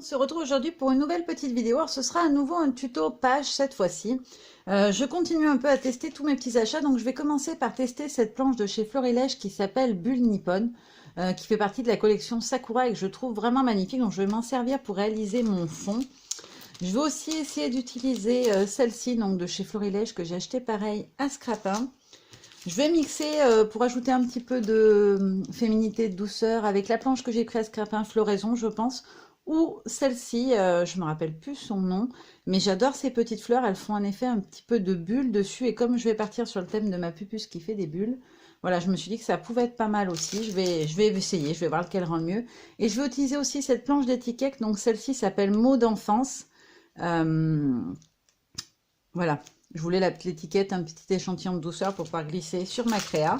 On se retrouve aujourd'hui pour une nouvelle petite vidéo. Alors, ce sera à nouveau un tuto page cette fois-ci. Je continue un peu à tester tous mes petits achats. Donc je vais commencer par tester cette planche de chez Florilège qui s'appelle Bulle Nippon, qui fait partie de la collection Sakura et que je trouve vraiment magnifique. Donc je vais m'en servir pour réaliser mon fond. Je vais aussi essayer d'utiliser celle-ci donc de chez Florilège que j'ai acheté pareil à Scrapin. Je vais mixer pour ajouter un petit peu de féminité, de douceur avec la planche que j'ai prise à Scrapin Floraison, je pense. Ou celle-ci, je me rappelle plus son nom, mais j'adore ces petites fleurs, elles font en effet un petit peu de bulles dessus, et comme je vais partir sur le thème de ma pupuce qui fait des bulles, voilà, je me suis dit que ça pouvait être pas mal aussi. Je vais essayer, je vais voir lequel rend le mieux. Et je vais utiliser aussi cette planche d'étiquette, donc celle-ci s'appelle Mots d'enfance. Voilà, je voulais l'étiquette, un petit échantillon de douceur pour pouvoir glisser sur ma créa.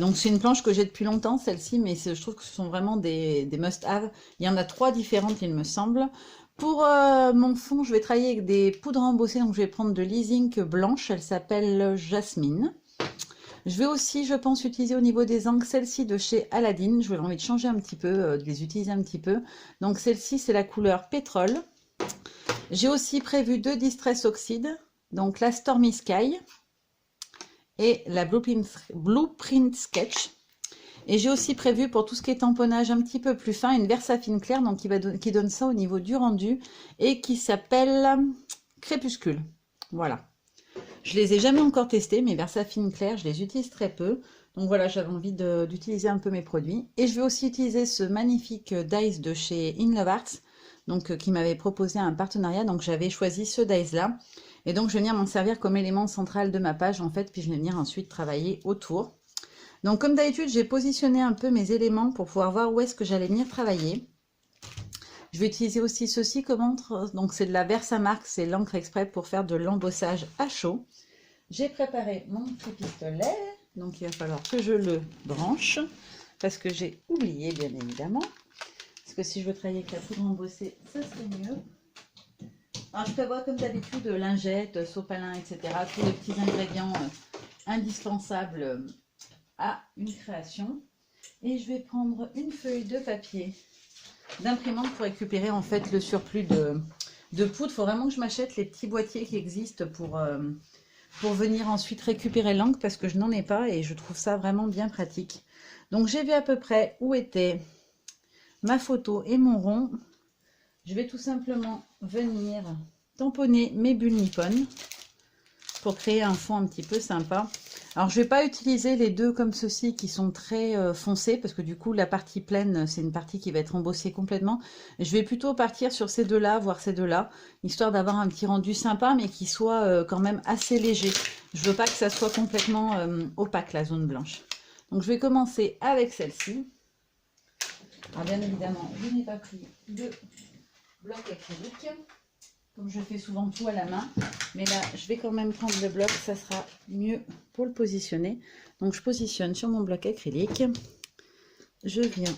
Donc c'est une planche que j'ai depuis longtemps, celle-ci, mais je trouve que ce sont vraiment des must-have. Il y en a 3 différentes, il me semble. Pour mon fond, je vais travailler avec des poudres embossées, donc je vais prendre de l'E-Zinc blanche, elle s'appelle Jasmine. Je vais aussi, je pense, utiliser au niveau des encres celle-ci de chez Aladdin. Je vais envie de changer un petit peu, de les utiliser un petit peu. Donc celle-ci, c'est la couleur pétrole. J'ai aussi prévu 2 Distress Oxide, donc la Stormy Sky et la Blueprint Sketch. Et j'ai aussi prévu pour tout ce qui est tamponnage un petit peu plus fin, une Versafine claire, donc qui donne ça au niveau du rendu, et qui s'appelle Crépuscule. Voilà. Je les ai jamais encore testés, mais Versafine claire, je les utilise très peu. Donc voilà, j'avais envie d'utiliser un peu mes produits. Et je vais aussi utiliser ce magnifique dies de chez In Love Arts, donc qui m'avait proposé un partenariat. Donc j'avais choisi ce dies là. Et donc je vais venir m'en servir comme élément central de ma page en fait, puis je vais venir ensuite travailler autour. Donc comme d'habitude, j'ai positionné un peu mes éléments pour pouvoir voir où est-ce que j'allais venir travailler. Je vais utiliser aussi ceci comme encre, donc c'est de la Versamark, c'est l'encre exprès pour faire de l'embossage à chaud. J'ai préparé mon petit pistolet, donc il va falloir que je le branche, parce que j'ai oublié bien évidemment. Parce que si je veux travailler avec la poudre embossée, ça serait mieux. Alors je prévois comme d'habitude lingettes, sopalin, etc. Tous les petits ingrédients indispensables à une création. Et je vais prendre une feuille de papier d'imprimante pour récupérer en fait le surplus de poudre. Il faut vraiment que je m'achète les petits boîtiers qui existent pour venir ensuite récupérer l'encre parce que je n'en ai pas et je trouve ça vraiment bien pratique. Donc j'ai vu à peu près où était ma photo et mon rond. Je vais tout simplement venir tamponner mes bulles Nippon pour créer un fond un petit peu sympa. Alors je ne vais pas utiliser les deux comme ceci qui sont très foncés parce que du coup la partie pleine c'est une partie qui va être embossée complètement. Je vais plutôt partir sur ces deux-là, voire ces deux-là, histoire d'avoir un petit rendu sympa mais qui soit quand même assez léger. Je veux pas que ça soit complètement opaque la zone blanche. Donc je vais commencer avec celle-ci. Alors bien évidemment je n'ai pas pris de bloc acrylique, comme je fais souvent tout à la main, mais là je vais quand même prendre le bloc, ça sera mieux pour le positionner. Donc je positionne sur mon bloc acrylique, je viens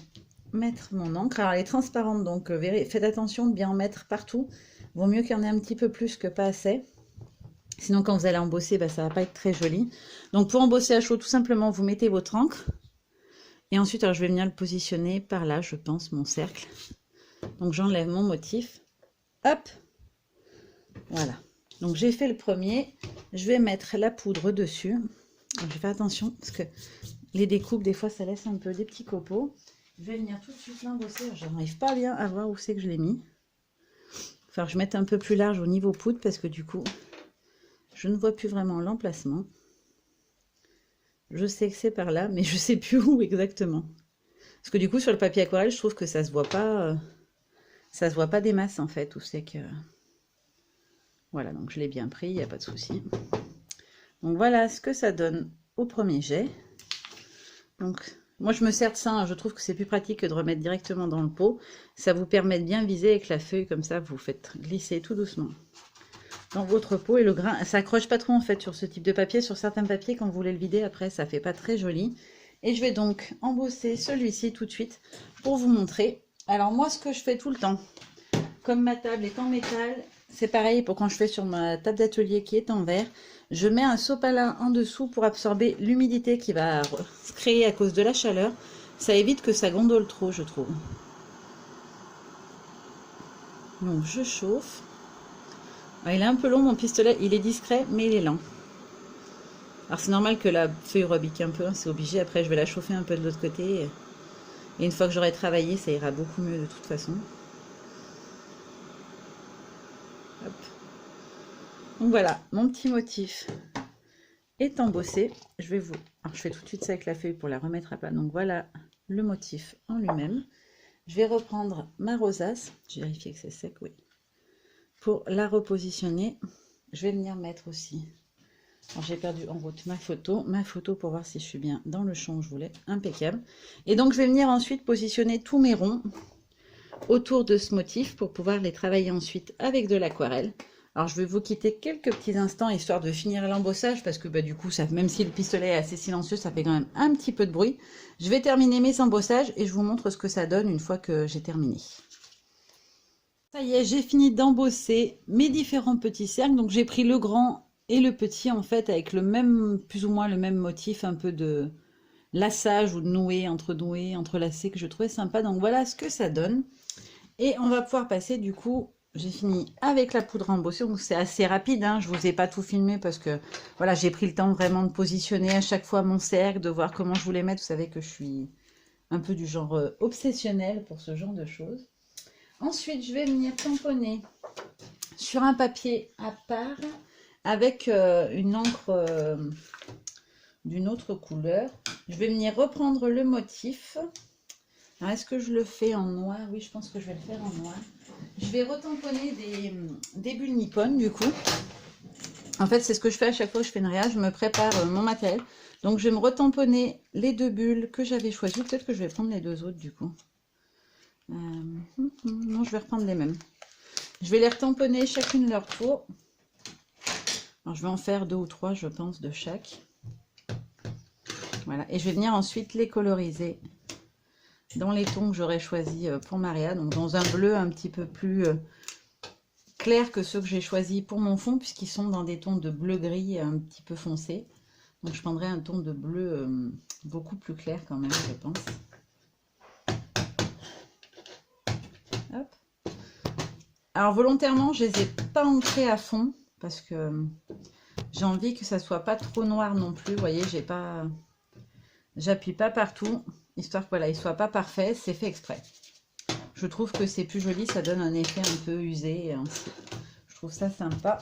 mettre mon encre. Alors elle est transparente, donc faites attention de bien en mettre partout, vaut mieux qu'il y en ait un petit peu plus que pas assez, sinon quand vous allez embosser, ça va pas être très joli. Donc pour embosser à chaud, tout simplement vous mettez votre encre, et ensuite alors, je vais venir le positionner par là, je pense, mon cercle. Donc j'enlève mon motif, hop, voilà. Donc j'ai fait le premier, je vais mettre la poudre dessus. Alors, je vais faire attention parce que les découpes des fois ça laisse un peu des petits copeaux. Je vais venir tout de suite l'embosser, je n'arrive pas bien à voir où c'est que je l'ai mis. Enfin je mette un peu plus large au niveau poudre parce que du coup je ne vois plus vraiment l'emplacement. Je sais que c'est par là mais je sais plus où exactement. Parce que du coup sur le papier aquarelle je trouve que ça se voit pas. Ça se voit pas des masses en fait, où c'est que... Voilà, donc je l'ai bien pris, il n'y a pas de souci. Donc voilà ce que ça donne au premier jet. Donc moi je me sers de ça, hein, je trouve que c'est plus pratique que de remettre directement dans le pot. Ça vous permet de bien viser avec la feuille, comme ça vous faites glisser tout doucement dans votre pot. Et le grain, ça accroche pas trop en fait sur ce type de papier. Sur certains papiers, quand vous voulez le vider après, ça fait pas très joli. Et je vais donc embosser celui-ci tout de suite pour vous montrer. Alors moi ce que je fais tout le temps, comme ma table est en métal, c'est pareil pour quand je fais sur ma table d'atelier qui est en verre, je mets un sopalin en dessous pour absorber l'humidité qui va se créer à cause de la chaleur. Ça évite que ça gondole trop, je trouve. Donc je chauffe. Alors, il est un peu long mon pistolet, il est discret mais il est lent. Alors c'est normal que la feuille rebique un peu, hein, c'est obligé. Après je vais la chauffer un peu de l'autre côté. Et une fois que j'aurai travaillé, ça ira beaucoup mieux de toute façon. Hop. Donc voilà, mon petit motif est embossé. Alors je fais tout de suite ça avec la feuille pour la remettre à plat. Donc voilà le motif en lui-même. Je vais reprendre ma rosace. Je vérifie que c'est sec, oui. Pour la repositionner, je vais venir mettre aussi. Alors j'ai perdu en route ma photo pour voir si je suis bien dans le champ que je voulais, impeccable. Et donc je vais venir ensuite positionner tous mes ronds autour de ce motif pour pouvoir les travailler ensuite avec de l'aquarelle. Alors je vais vous quitter quelques petits instants histoire de finir l'embossage parce que du coup, même si le pistolet est assez silencieux, ça fait quand même un petit peu de bruit. Je vais terminer mes embossages et je vous montre ce que ça donne une fois que j'ai terminé. Ça y est, j'ai fini d'embosser mes différents petits cercles. Donc j'ai pris le grand et le petit en fait avec le même, plus ou moins le même motif, un peu de lassage ou de noué, entrelacé que je trouvais sympa. Donc voilà ce que ça donne. Et on va pouvoir passer du coup, j'ai fini avec la poudre embossée, donc c'est assez rapide, hein. Je vous ai pas tout filmé parce que voilà, j'ai pris le temps vraiment de positionner à chaque fois mon cercle, de voir comment je voulais mettre. Vous savez que je suis un peu du genre obsessionnel pour ce genre de choses. Ensuite, je vais venir tamponner sur un papier à part avec une encre d'une autre couleur. Je vais venir reprendre le motif. Est-ce que je le fais en noir? Oui, je pense que je vais le faire en noir. Je vais retamponner des bulles nippones du coup. En fait, c'est ce que je fais à chaque fois que je fais une réa. Je me prépare mon matériel. Donc, je vais me retamponner les deux bulles que j'avais choisies. Peut-être que je vais prendre les deux autres du coup. Non, je vais reprendre les mêmes. Je vais les retamponner chacune leur tour. Alors, je vais en faire 2 ou 3, je pense, de chaque. Voilà. Et je vais venir ensuite les coloriser dans les tons que j'aurais choisi pour Maria. Donc, dans un bleu un petit peu plus clair que ceux que j'ai choisis pour mon fond, puisqu'ils sont dans des tons de bleu-gris un petit peu foncé. Donc, je prendrai un ton de bleu beaucoup plus clair quand même, je pense. Hop. Alors, volontairement, je ne les ai pas ancrés à fond, parce que j'ai envie que ça soit pas trop noir non plus. Vous voyez, j'appuie pas partout, histoire que voilà, il soit pas parfait. C'est fait exprès. Je trouve que c'est plus joli, ça donne un effet un peu usé. Je trouve ça sympa.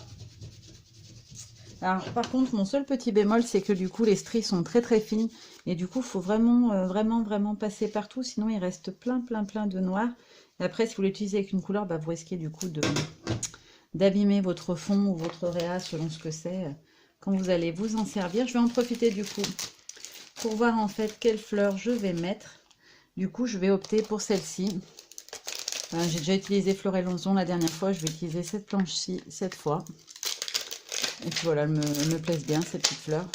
Alors par contre, mon seul petit bémol, c'est que du coup, les stries sont très très fines. Et du coup, il faut vraiment passer partout. Sinon, il reste plein de noir. Et après, si vous l'utilisez avec une couleur, vous risquez du coup d'abîmer votre fond ou votre réa, selon ce que c'est, quand vous allez vous en servir. Je vais en profiter du coup pour voir en fait quelle fleur je vais mettre. Du coup, je vais opter pour celle-ci. J'ai déjà utilisé Florelonzon la dernière fois. Je vais utiliser cette planche-ci cette fois. Et puis voilà, elles me plaisent bien, ces petites fleurs.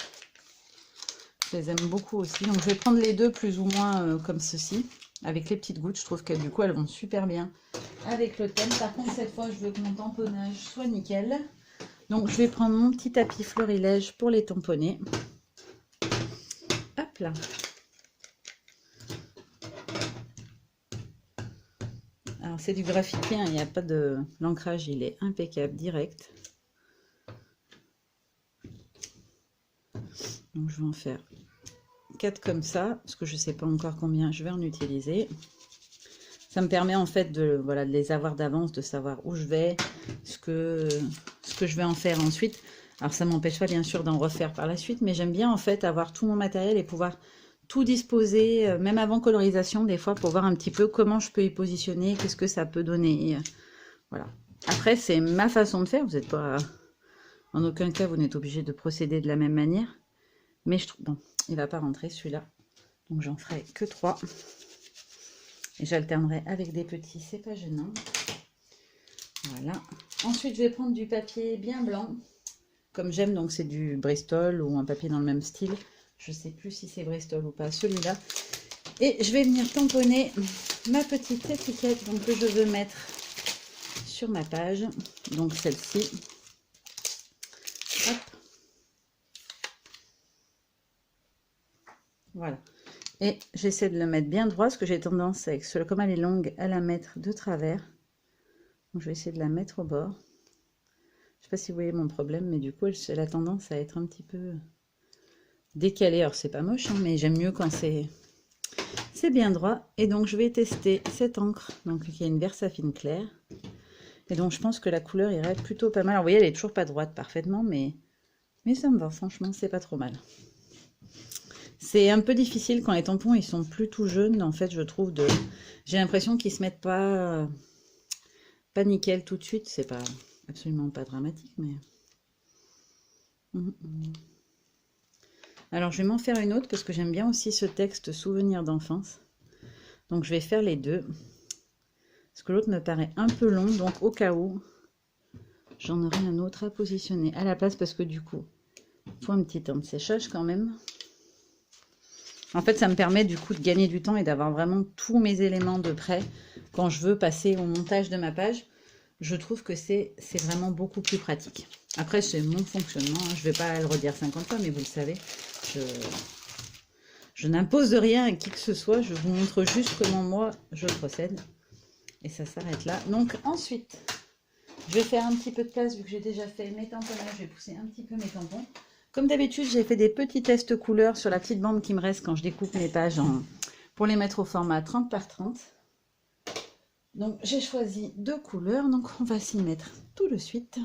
Je les aime beaucoup aussi. Donc je vais prendre les deux plus ou moins comme ceci, avec les petites gouttes. Je trouve que du coup, elles vont super bien avec le thème. Par contre, cette fois, je veux que mon tamponnage soit nickel. Donc je vais prendre mon petit tapis florilège pour les tamponner. Hop là. Alors c'est du graffiti, hein, il n'y a pas de... L'ancrage, il est impeccable, direct. Donc je vais en faire 4 comme ça, parce que je ne sais pas encore combien je vais en utiliser. Ça me permet en fait de les avoir d'avance, de savoir où je vais, ce que je vais en faire ensuite. Alors ça ne m'empêche pas bien sûr d'en refaire par la suite, mais j'aime bien en fait avoir tout mon matériel et pouvoir tout disposer, même avant colorisation des fois, pour voir un petit peu comment je peux y positionner, qu'est-ce que ça peut donner. Voilà. Après c'est ma façon de faire, vous n'êtes pas... En aucun cas vous n'êtes obligé de procéder de la même manière. Mais je trouve... Bon, il ne va pas rentrer celui-là. Donc j'en ferai que 3. Et j'alternerai avec des petits, c'est pas gênant. Voilà. Ensuite, je vais prendre du papier bien blanc. Comme j'aime, donc c'est du Bristol ou un papier dans le même style. Je ne sais plus si c'est Bristol ou pas, celui-là. Et je vais venir tamponner ma petite étiquette donc, que je veux mettre sur ma page. Donc celle-ci. Hop. Voilà. Et j'essaie de le mettre bien droit, parce que j'ai tendance, comme elle est longue, à la mettre de travers. Donc, je vais essayer de la mettre au bord. Je sais pas si vous voyez mon problème, mais du coup, elle a tendance à être un petit peu décalée. Alors, c'est pas moche, hein, mais j'aime mieux quand c'est bien droit. Et donc, je vais tester cette encre, donc qui a une Versafine claire. Et donc, je pense que la couleur irait plutôt pas mal. Alors, vous voyez, elle est toujours pas droite parfaitement, mais ça me va. Franchement, c'est pas trop mal. C'est un peu difficile quand les tampons, ils sont plus tout jeunes. En fait, je trouve j'ai l'impression qu'ils se mettent pas nickel tout de suite. C'est pas absolument pas dramatique, mais... Alors, je vais m'en faire une autre parce que j'aime bien aussi ce texte souvenir d'enfance. Donc, je vais faire les deux. Parce que l'autre me paraît un peu long. Donc, au cas où, j'en aurai un autre à positionner à la place parce que du coup, il faut un petit temps de séchage quand même. En fait, ça me permet du coup de gagner du temps et d'avoir vraiment tous mes éléments de près quand je veux passer au montage de ma page. Je trouve que c'est vraiment beaucoup plus pratique. Après, c'est mon fonctionnement. Hein. Je ne vais pas le redire 50 fois, mais vous le savez, je n'impose rien à qui que ce soit. Je vous montre juste comment moi, je procède. Et ça s'arrête là. Donc ensuite, je vais faire un petit peu de place vu que j'ai déjà fait mes tamponnages. Je vais pousser un petit peu mes tampons. Comme d'habitude, j'ai fait des petits tests couleurs sur la petite bande qui me reste quand je découpe mes pages pour les mettre au format 30 par 30. Donc j'ai choisi 2 couleurs, donc on va s'y mettre tout de suite.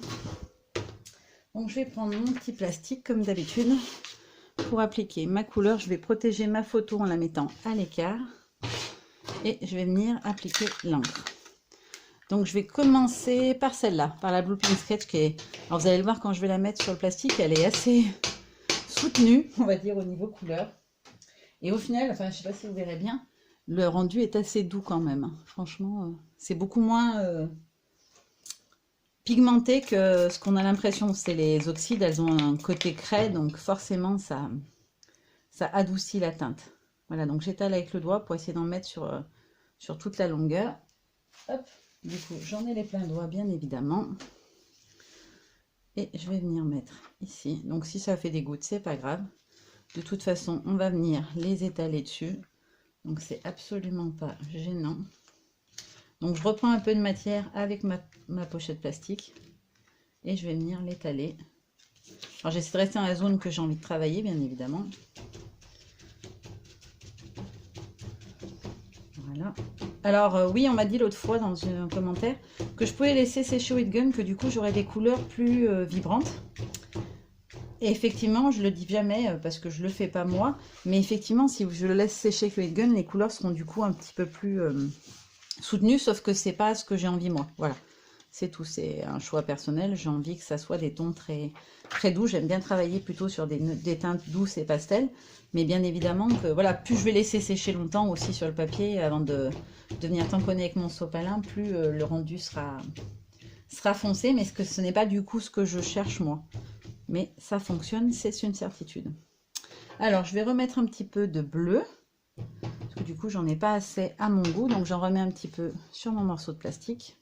Donc je vais prendre mon petit plastique comme d'habitude pour appliquer ma couleur. Je vais protéger ma photo en la mettant à l'écart et je vais venir appliquer l'encre. Donc je vais commencer par celle-là, par la Blue Pink Sketch qui est... Alors vous allez le voir quand je vais la mettre sur le plastique, elle est assez soutenue, on va dire, au niveau couleur. Et au final, enfin je sais pas si vous verrez bien, le rendu est assez doux quand même. Franchement, c'est beaucoup moins pigmenté que ce qu'on a l'impression. C'est les oxydes, elles ont un côté craie, donc forcément ça adoucit la teinte. Voilà, donc j'étale avec le doigt pour essayer d'en mettre sur toute la longueur. Hop. Du coup, j'en ai les pleins doigts, bien évidemment. Et je vais venir mettre ici. Donc, si ça fait des gouttes, c'est pas grave. De toute façon, on va venir les étaler dessus. Donc, c'est absolument pas gênant. Donc, je reprends un peu de matière avec ma pochette plastique. Et je vais venir l'étaler. Alors, j'essaie de rester dans la zone que j'ai envie de travailler, bien évidemment. Voilà. Alors oui, on m'a dit l'autre fois dans un commentaire que je pouvais laisser sécher au heat gun, que du coup j'aurais des couleurs plus vibrantes. Et effectivement, je le dis jamais parce que je le fais pas moi, mais effectivement, si je le laisse sécher avec le heat gun, les couleurs seront du coup un petit peu plus soutenues, sauf que c'est pas ce que j'ai envie moi. Voilà, c'est tout, c'est un choix personnel. J'ai envie que ça soit des tons très très doux. J'aime bien travailler plutôt sur des teintes douces et pastel. Mais bien évidemment que voilà, plus je vais laisser sécher longtemps aussi sur le papier avant de venir tamponner avec mon sopalin, plus le rendu sera foncé. Mais ce n'est pas du coup ce que je cherche moi. Mais ça fonctionne, c'est une certitude. Alors je vais remettre un petit peu de bleu. Parce que du coup j'en ai pas assez à mon goût. Donc j'en remets un petit peu sur mon morceau de plastique.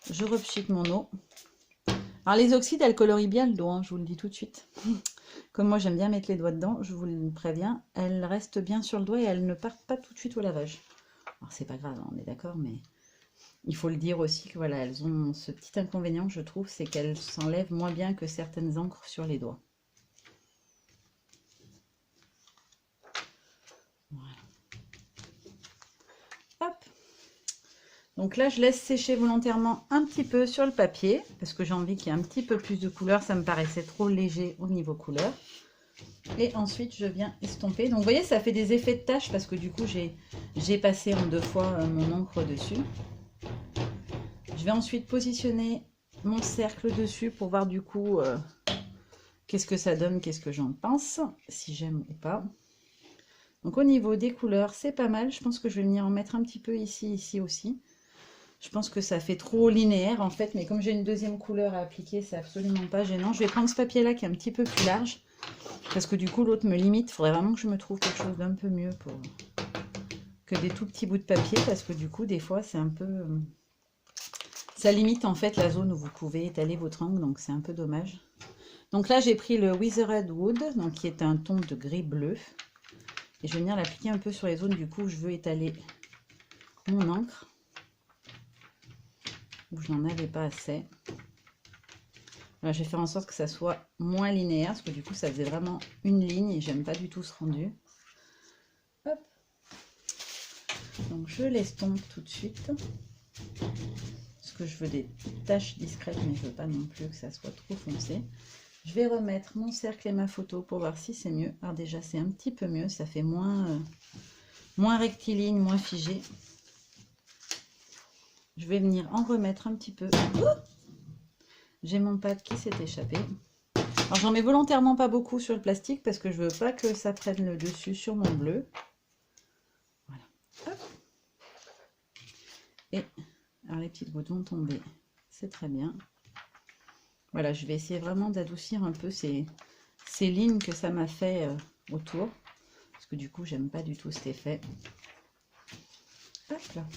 Je repchique mon eau. Alors les oxydes, elles colorient bien le dos, hein, je vous le dis tout de suite. Comme moi j'aime bien mettre les doigts dedans, je vous le préviens, elles restent bien sur le doigt et elles ne partent pas tout de suite au lavage. Alors c'est pas grave, on est d'accord, mais il faut le dire aussi que voilà, elles ont ce petit inconvénient, je trouve, c'est qu'elles s'enlèvent moins bien que certaines encres sur les doigts. Voilà. Hop. Donc là, je laisse sécher volontairement un petit peu sur le papier, parce que j'ai envie qu'il y ait un petit peu plus de couleur, ça me paraissait trop léger au niveau couleur. Et ensuite, je viens estomper. Donc, vous voyez, ça fait des effets de taches parce que du coup, j'ai passé en 2 fois mon encre dessus. Je vais ensuite positionner mon cercle dessus pour voir du coup qu'est-ce que ça donne, qu'est-ce que j'en pense, si j'aime ou pas. Donc, au niveau des couleurs, c'est pas mal. Je pense que je vais venir en mettre un petit peu ici, ici aussi. Je pense que ça fait trop linéaire en fait, mais comme j'ai une deuxième couleur à appliquer, c'est absolument pas gênant. Je vais prendre ce papier-là qui est un petit peu plus large. Parce que du coup, l'autre me limite. Il faudrait vraiment que je me trouve quelque chose d'un peu mieux que des tout petits bouts de papier. Parce que du coup, des fois, c'est un peu... ça limite en fait la zone où vous pouvez étaler votre angle. Donc, c'est un peu dommage. Donc là, j'ai pris le Withered Wood, donc, qui est un ton de gris-bleu. Et je vais venir l'appliquer un peu sur les zones du coup où je veux étaler mon encre. où je n'en avais pas assez. Alors, je vais faire en sorte que ça soit moins linéaire, parce que du coup, ça faisait vraiment une ligne et j'aime pas du tout ce rendu. Hop. Donc, je l'estompe tout de suite. Parce que je veux des taches discrètes, mais je veux pas non plus que ça soit trop foncé. Je vais remettre mon cercle et ma photo pour voir si c'est mieux. Alors déjà, c'est un petit peu mieux, ça fait moins rectiligne, moins figé. Je vais venir en remettre un petit peu. J'ai mon pad qui s'est échappé. Alors j'en mets volontairement pas beaucoup sur le plastique parce que je veux pas que ça prenne le dessus sur mon bleu. Voilà. Hop. Et alors les petites gouttes vont tomber, c'est très bien. Voilà, je vais essayer vraiment d'adoucir un peu ces lignes que ça m'a fait autour. Parce que du coup, j'aime pas du tout cet effet. Hop là.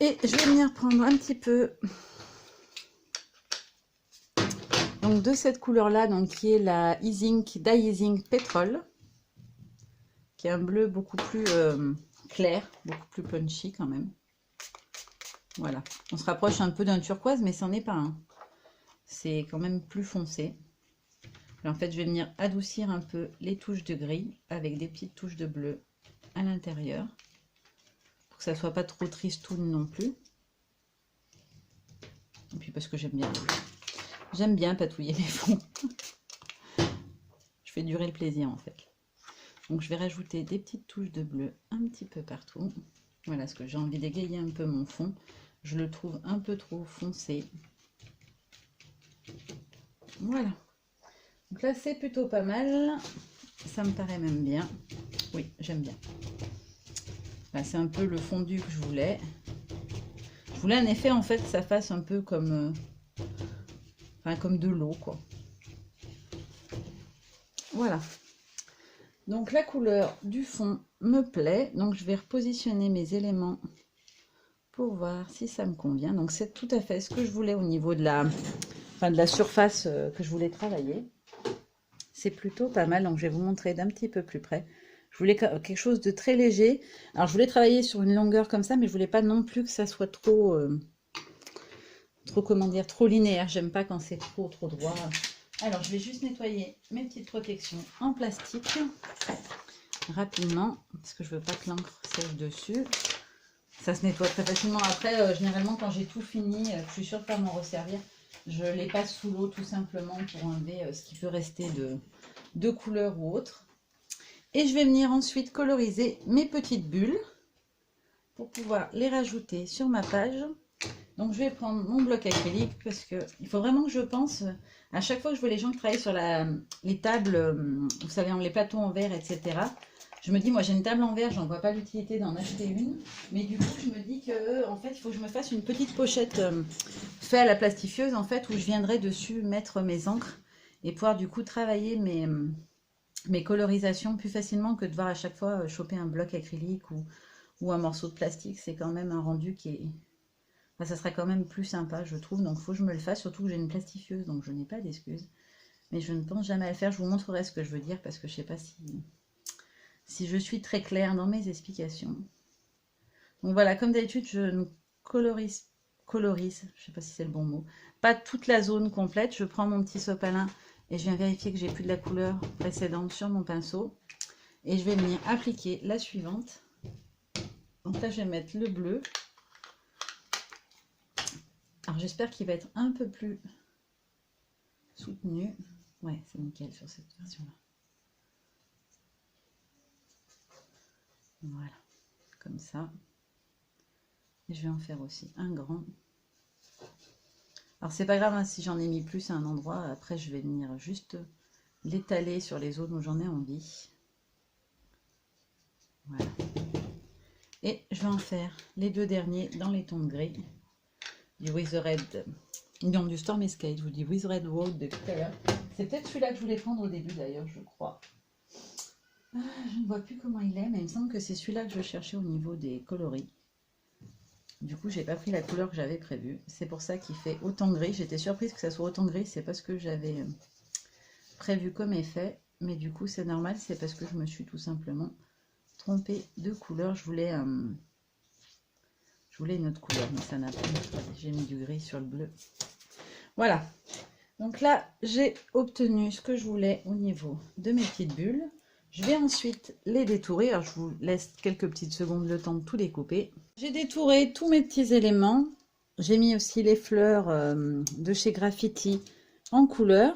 Et je vais venir prendre un petit peu donc, de cette couleur-là, donc qui est la Dye Easing Petrol, qui est un bleu beaucoup plus clair, beaucoup plus punchy quand même. Voilà, on se rapproche un peu d'un turquoise, mais c'en est pas un. C'est quand même plus foncé. Alors, en fait, je vais venir adoucir un peu les touches de gris avec des petites touches de bleu à l'intérieur, pour que ça soit pas trop tristoun non plus. Et puis parce que j'aime bien patouiller les fonds. Je fais durer le plaisir en fait. Donc je vais rajouter des petites touches de bleu un petit peu partout. Voilà, parce que j'ai envie d'égayer un peu mon fond. Je le trouve un peu trop foncé. Voilà. Donc là, c'est plutôt pas mal. Ça me paraît même bien. Oui, j'aime bien. Là, c'est un peu le fondu que je voulais. Je voulais un effet, en fait, que ça fasse un peu comme, comme de l'eau, quoi. Voilà. Donc, la couleur du fond me plaît. Donc, je vais repositionner mes éléments pour voir si ça me convient. Donc, c'est tout à fait ce que je voulais au niveau de la surface que je voulais travailler. C'est plutôt pas mal. Donc, je vais vous montrer d'un petit peu plus près. Je voulais quelque chose de très léger. Alors, je voulais travailler sur une longueur comme ça, mais je voulais pas non plus que ça soit trop, comment dire, trop linéaire. J'aime pas quand c'est trop droit. Alors, je vais juste nettoyer mes petites protections en plastique rapidement, parce que je veux pas que l'encre sèche dessus. Ça se nettoie très facilement. Après, généralement, quand j'ai tout fini, je suis sûre de pas m'en resservir. Je les passe sous l'eau tout simplement pour enlever ce qui peut rester de couleur ou autre. Et je vais venir ensuite coloriser mes petites bulles pour pouvoir les rajouter sur ma page. Donc je vais prendre mon bloc acrylique parce que il faut vraiment que je pense, à chaque fois que je vois les gens qui travaillent sur les tables, vous savez, les plateaux en verre, etc. Je me dis, moi j'ai une table en verre, j'en vois pas l'utilité d'en acheter une. Mais du coup, je me dis que en fait, il faut que je me fasse une petite pochette faite à la plastifieuse, en fait, où je viendrai dessus mettre mes encres et pouvoir du coup travailler mes colorisations plus facilement que de devoir à chaque fois choper un bloc acrylique ou un morceau de plastique. C'est quand même un rendu qui est... Enfin, ça serait quand même plus sympa, je trouve. Donc, il faut que je me le fasse, surtout que j'ai une plastifieuse, donc je n'ai pas d'excuses. Mais je ne pense jamais à le faire. Je vous montrerai ce que je veux dire, parce que je ne sais pas si je suis très claire dans mes explications. Donc voilà, comme d'habitude, je ne colorise, je ne sais pas si c'est le bon mot, pas toute la zone complète. Je prends mon petit sopalin et je viens vérifier que j'ai plus de la couleur précédente sur mon pinceau. Et je vais venir appliquer la suivante. Donc là, je vais mettre le bleu. Alors j'espère qu'il va être un peu plus soutenu. Ouais, c'est nickel sur cette version-là. Voilà, comme ça. Et je vais en faire aussi un grand. Alors c'est pas grave hein, si j'en ai mis plus à un endroit. Après, je vais venir juste l'étaler sur les zones où j'en ai envie. Voilà. Et je vais en faire les deux derniers dans les tons de gris. Du With the Red, non, du Stormy Sky, je vous dis With Red Road de tout à l'heure. C'est peut-être celui-là que je voulais prendre au début d'ailleurs, je crois. Je ne vois plus comment il est, mais il me semble que c'est celui-là que je cherchais au niveau des coloris. Du coup, j'ai pas pris la couleur que j'avais prévue. C'est pour ça qu'il fait autant gris. J'étais surprise que ça soit autant gris, c'est pas ce que j'avais prévu comme effet. mais du coup c'est normal, c'est parce que je me suis tout simplement trompée de couleur. Je voulais une autre couleur, mais ça n'a pas été. J'ai mis du gris sur le bleu. Voilà. Donc là, j'ai obtenu ce que je voulais au niveau de mes petites bulles. Je vais ensuite les détourer. Alors, je vous laisse quelques petites secondes le temps de tout découper. J'ai détouré tous mes petits éléments. J'ai mis aussi les fleurs de chez Graffiti en couleur.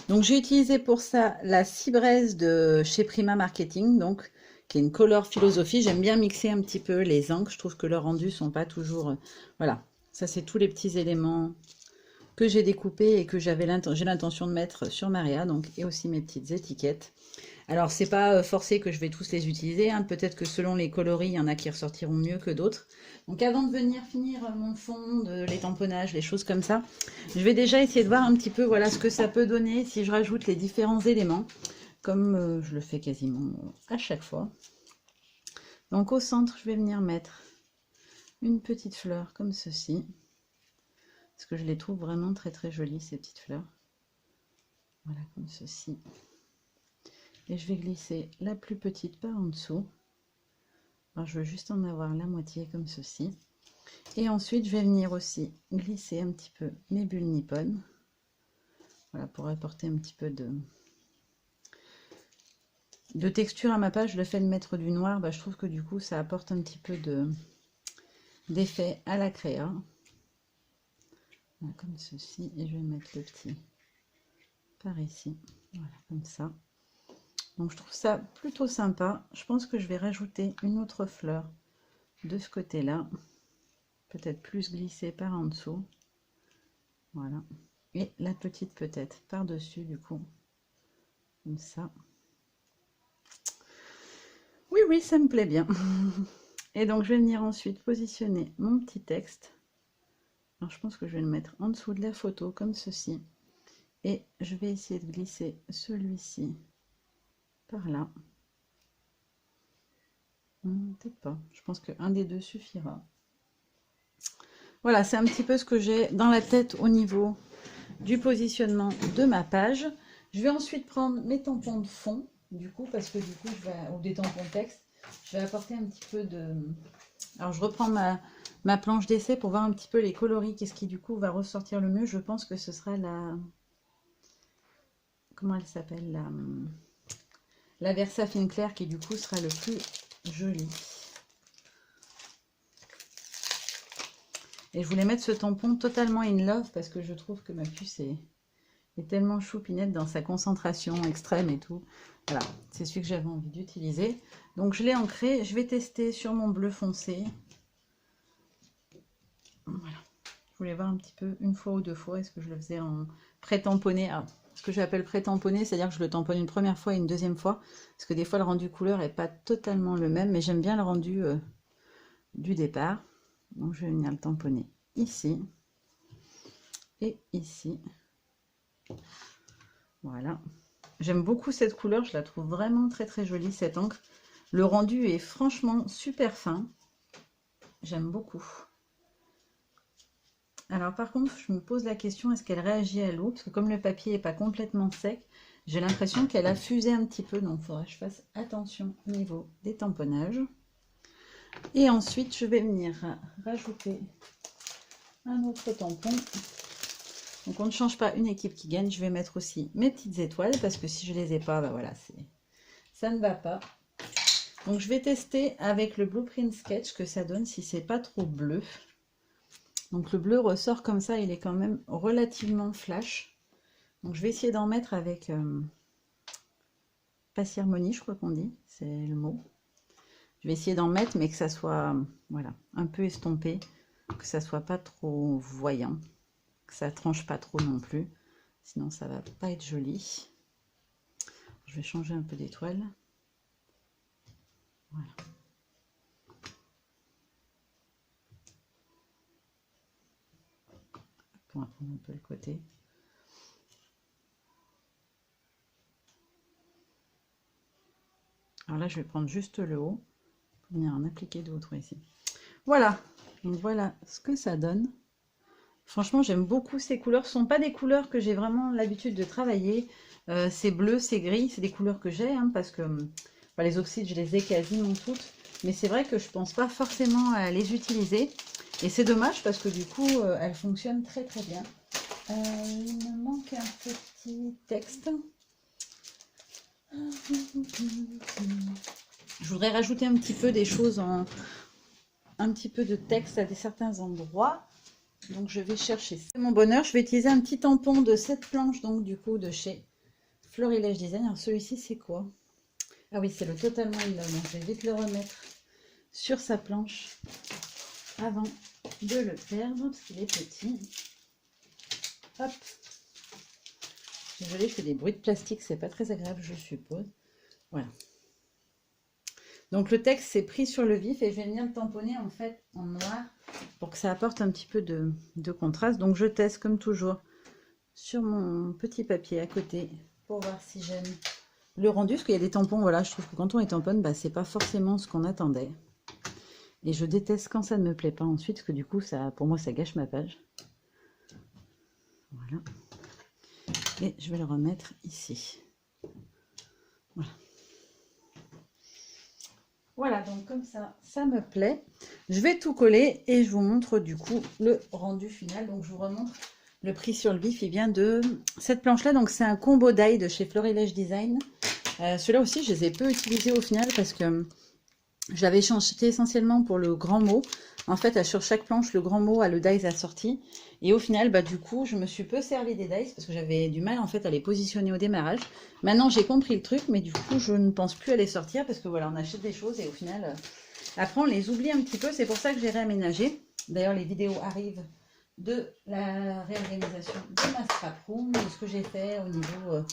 Donc, j'ai utilisé pour ça la cibresse de chez Prima Marketing, donc qui est une color philosophie. J'aime bien mixer un petit peu les encres. Je trouve que leurs rendus sont pas toujours... voilà, ça c'est tous les petits éléments que j'ai découpés et que j'ai l'intention de mettre sur Maria, donc, et aussi mes petites étiquettes. Alors, c'est pas forcé que je vais tous les utiliser, hein. Peut-être que selon les coloris, il y en a qui ressortiront mieux que d'autres. Donc, avant de venir finir mon fond, les tamponnages, les choses comme ça, je vais déjà essayer de voir un petit peu, voilà, ce que ça peut donner si je rajoute les différents éléments, comme je le fais quasiment à chaque fois. Donc, au centre, je vais venir mettre une petite fleur comme ceci. Parce que je les trouve vraiment très très jolies, ces petites fleurs. Voilà, comme ceci. Et je vais glisser la plus petite par en dessous. Alors, je veux juste en avoir la moitié comme ceci. Et ensuite, je vais venir aussi glisser un petit peu mes bulles Nippon. Voilà, pour apporter un petit peu de texture à ma page. Le fait de mettre du noir, je trouve que du coup, ça apporte un petit peu d'effet à la créa. Voilà, comme ceci, et je vais mettre le petit par ici, voilà, comme ça. Donc je trouve ça plutôt sympa. Je pense que je vais rajouter une autre fleur de ce côté là, peut-être plus glissée par en dessous, voilà, et la petite peut-être par dessus, du coup, comme ça. Oui, oui, ça me plaît bien. Et donc je vais venir ensuite positionner mon petit texte. Alors je pense que je vais le mettre en dessous de la photo comme ceci, et je vais essayer de glisser celui-ci par là. Peut-être pas, je pense qu'un des deux suffira. Voilà, c'est un petit peu ce que j'ai dans la tête au niveau du positionnement de ma page. Je vais ensuite prendre mes tampons de fond, du coup, parce que du coup, ou des tampons de texte, je vais apporter un petit peu de... Alors, je reprends ma planche d'essai pour voir un petit peu les coloris, qu'est-ce qui, du coup, va ressortir le mieux. Je pense que ce sera la... Comment elle s'appelle, la Versa Fine Claire, qui, du coup, sera le plus joli. Et je voulais mettre ce tampon totalement in love parce que je trouve que ma puce est tellement choupinette dans sa concentration extrême et tout. Voilà, c'est celui que j'avais envie d'utiliser. Donc je l'ai ancré, je vais tester sur mon bleu foncé. Voilà, je voulais voir un petit peu une fois ou deux fois, est-ce que je le faisais en pré-tamponné. Ah, ce que j'appelle pré-tamponné, c'est-à-dire que je le tamponne une première fois et une deuxième fois, parce que des fois le rendu couleur n'est pas totalement le même, mais j'aime bien le rendu du départ. Donc je vais venir le tamponner ici et ici. Voilà. J'aime beaucoup cette couleur, je la trouve vraiment très très jolie, cette encre. Le rendu est franchement super fin. J'aime beaucoup. Alors par contre, je me pose la question, est-ce qu'elle réagit à l'eau? Parce que comme le papier n'est pas complètement sec, j'ai l'impression qu'elle a fusé un petit peu. Donc il faudra que je fasse attention au niveau des tamponnages. Et ensuite, je vais venir rajouter un autre tampon. Donc on ne change pas une équipe qui gagne. Je vais mettre aussi mes petites étoiles parce que si je les ai pas, voilà, ça ne va pas. Donc je vais tester avec le Blueprint Sketch que ça donne si c'est pas trop bleu. Donc le bleu ressort comme ça, il est quand même relativement flash. Donc je vais essayer d'en mettre avec Passiermonie, je crois qu'on dit, c'est le mot. Je vais essayer d'en mettre mais que ça soit voilà, un peu estompé, que ça soit pas trop voyant, que ça tranche pas trop non plus, sinon ça va pas être joli. Je vais changer un peu d'étoile. Voilà. On va prendre un peu le côté. Alors là, je vais prendre juste le haut pour venir en appliquer d'autres ici. Voilà, donc voilà ce que ça donne. Franchement, j'aime beaucoup ces couleurs. Ce ne sont pas des couleurs que j'ai vraiment l'habitude de travailler. c'est bleu, c'est gris, c'est des couleurs que j'ai, hein, parce que les oxydes, je les ai quasiment toutes. Mais c'est vrai que je pense pas forcément à les utiliser. Et c'est dommage parce que du coup, elles fonctionnent très très bien. Il me manque un petit texte. Je voudrais rajouter un petit peu des choses un petit peu de texte à certains endroits. Donc je vais chercher ça. Mon bonheur, je vais utiliser un petit tampon de cette planche, donc du coup de chez Florilège Design. Alors celui-ci c'est quoi? Ah oui, c'est le Totalement in Love. Donc je vais vite le remettre sur sa planche avant de le perdre parce qu'il est petit. Hop. Désolée, je fais des bruits de plastique, c'est pas très agréable, je suppose. Voilà. Donc le texte c'est pris sur le vif et je vais venir le tamponner en fait en noir pour que ça apporte un petit peu de contraste. Donc je teste comme toujours sur mon petit papier à côté pour voir si j'aime le rendu. Parce qu'il y a des tampons, voilà, je trouve que quand on les tamponne, bah, c'est pas forcément ce qu'on attendait. Et je déteste quand ça ne me plaît pas ensuite, parce que du coup, ça, pour moi, ça gâche ma page. Voilà. Et je vais le remettre ici. Voilà. Voilà, donc comme ça me plaît. Je vais tout coller et je vous montre du coup le rendu final. Donc je vous remontre le prix sur le vif. Il vient de cette planche-là. Donc c'est un combo die de chez Florilège Design. Ceux-là aussi, je les ai peu utilisés au final parce que je l'avais acheté essentiellement pour le grand mot. En fait, sur chaque planche, le grand mot a le dies assorti. Et au final, bah, du coup, je me suis peu servi des dies parce que j'avais du mal en fait à les positionner au démarrage. Maintenant, j'ai compris le truc, mais du coup, je ne pense plus à les sortir parce que voilà, on achète des choses et au final, après, on les oublie un petit peu. C'est pour ça que j'ai réaménagé. D'ailleurs, les vidéos arrivent de la réorganisation de ma scrap room, de ce que j'ai fait au niveau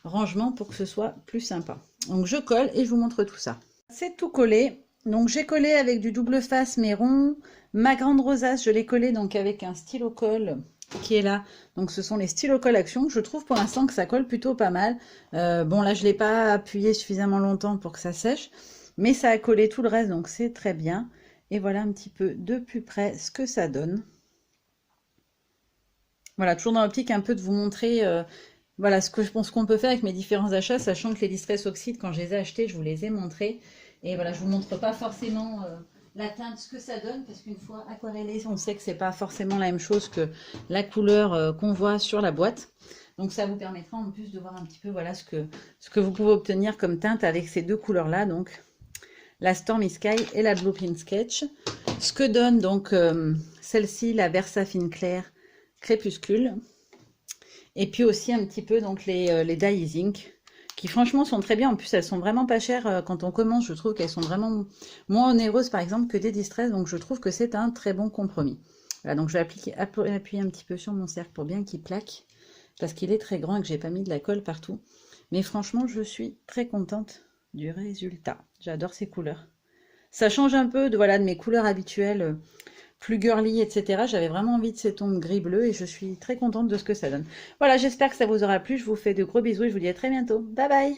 rangement pour que ce soit plus sympa. Donc, je colle et je vous montre tout ça. C'est tout collé. Donc j'ai collé avec du double face mais rond. Ma grande rosace, je l'ai collée donc avec un stylo colle qui est là. Donc ce sont les stylo colle action. Je trouve pour l'instant que ça colle plutôt pas mal. Bon là je l'ai pas appuyé suffisamment longtemps pour que ça sèche. Mais ça a collé tout le reste donc c'est très bien. Et voilà un petit peu de plus près ce que ça donne. Voilà, toujours dans l'optique un peu de vous montrer... voilà ce que je pense qu'on peut faire avec mes différents achats, sachant que les Distress Oxyde, quand je les ai achetés, je vous les ai montrés. Et voilà, je vous montre pas forcément la teinte, ce que ça donne, parce qu'une fois aquarellé, on sait que c'est pas forcément la même chose que la couleur qu'on voit sur la boîte. Donc ça vous permettra en plus de voir un petit peu voilà ce que vous pouvez obtenir comme teinte avec ces deux couleurs-là, donc la Stormy Sky et la Blueprint Sketch. Ce que donne donc celle-ci, la Versafine Claire Crépuscule. Et puis aussi un petit peu donc les Die Ink qui franchement sont très bien. En plus, elles sont vraiment pas chères quand on commence. Je trouve qu'elles sont vraiment moins onéreuses par exemple que des Distress. Donc je trouve que c'est un très bon compromis. Voilà, donc je vais appuyer un petit peu sur mon cercle pour bien qu'il plaque. Parce qu'il est très grand et que j'ai pas mis de la colle partout. Mais franchement, je suis très contente du résultat. J'adore ces couleurs. Ça change un peu de mes couleurs habituelles. Plus girly, etc. J'avais vraiment envie de ces tons gris-bleu et je suis très contente de ce que ça donne. Voilà, j'espère que ça vous aura plu. Je vous fais de gros bisous et je vous dis à très bientôt. Bye bye!